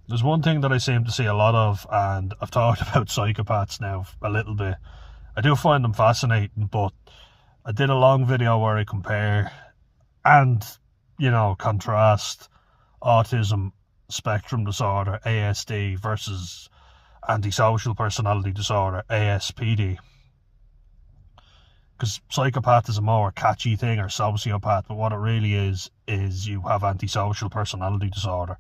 There's one thing that I seem to see a lot of, and I've talked about psychopaths now a little bit. I do find them fascinating, but I did a long video where I compare and, contrast autism spectrum disorder, ASD, versus antisocial personality disorder, ASPD. Because psychopath is a more catchy thing, or sociopath, but what it really is you have antisocial personality disorder.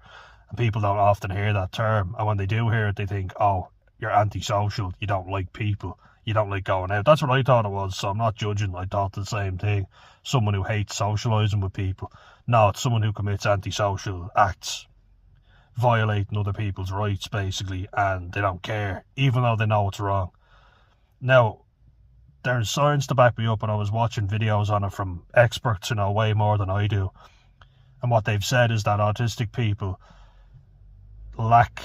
And people don't often hear that term. And when they do hear it, they think, oh, you're antisocial, you don't like people, you don't like going out. That's what I thought it was, so I'm not judging. I thought the same thing. Someone who hates socialising with people. No, it's someone who commits antisocial acts, violating other people's rights, basically, and they don't care, even though they know it's wrong. Now, there's science to back me up, and I was watching videos on it from experts who know way more than I do. And what they've said is that autistic people lack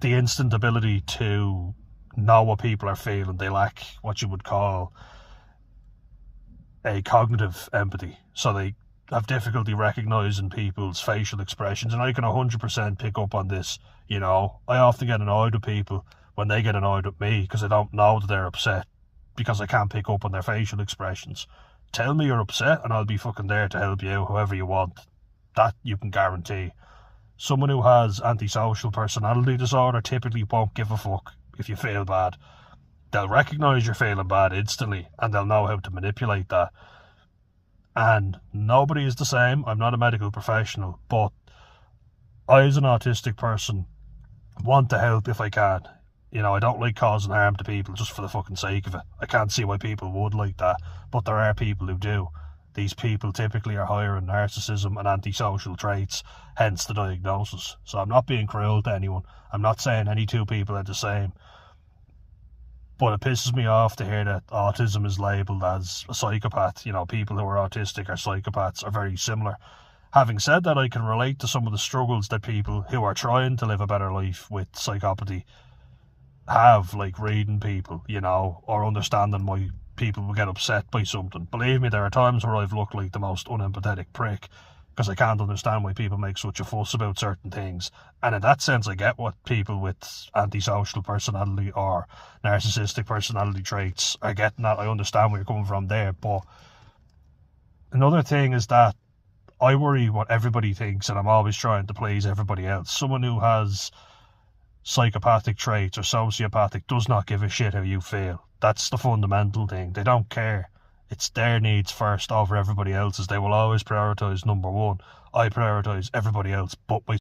the instant ability to know what people are feeling. They lack what you would call a cognitive empathy. So they have difficulty recognising people's facial expressions. And I can 100% pick up on this. I often get annoyed with people when they get annoyed with me because I don't know that they're upset, because I can't pick up on their facial expressions. Tell me you're upset and I'll be fucking there to help you out however you want. That you can guarantee. Someone who has antisocial personality disorder typically won't give a fuck if you feel bad. They'll recognise you're feeling bad instantly, and they'll know how to manipulate that. And nobody is the same. I'm not a medical professional, but I, as an autistic person, want to help if I can. I don't like causing harm to people just for the fucking sake of it. I can't see why people would like that, but there are people who do. These people typically are higher in narcissism and antisocial traits, hence the diagnosis. So I'm not being cruel to anyone. I'm not saying any two people are the same. But it pisses me off to hear that autism is labelled as a psychopath. People who are autistic or psychopaths are very similar. Having said that, I can relate to some of the struggles that people who are trying to live a better life with psychopathy have, like reading people, or understanding why people will get upset by something. Believe me, there are times where I've looked like the most unempathetic prick because I can't understand why people make such a fuss about certain things. And in that sense, I get what people with antisocial personality or narcissistic personality traits are getting at. I understand where you're coming from there. But another thing is that I worry what everybody thinks, and I'm always trying to please everybody else. Someone who has psychopathic traits or sociopathic does not give a shit how you feel. That's the fundamental thing. They don't care. It's their needs first over everybody else's. They will always prioritise number one. I prioritise everybody else but myself.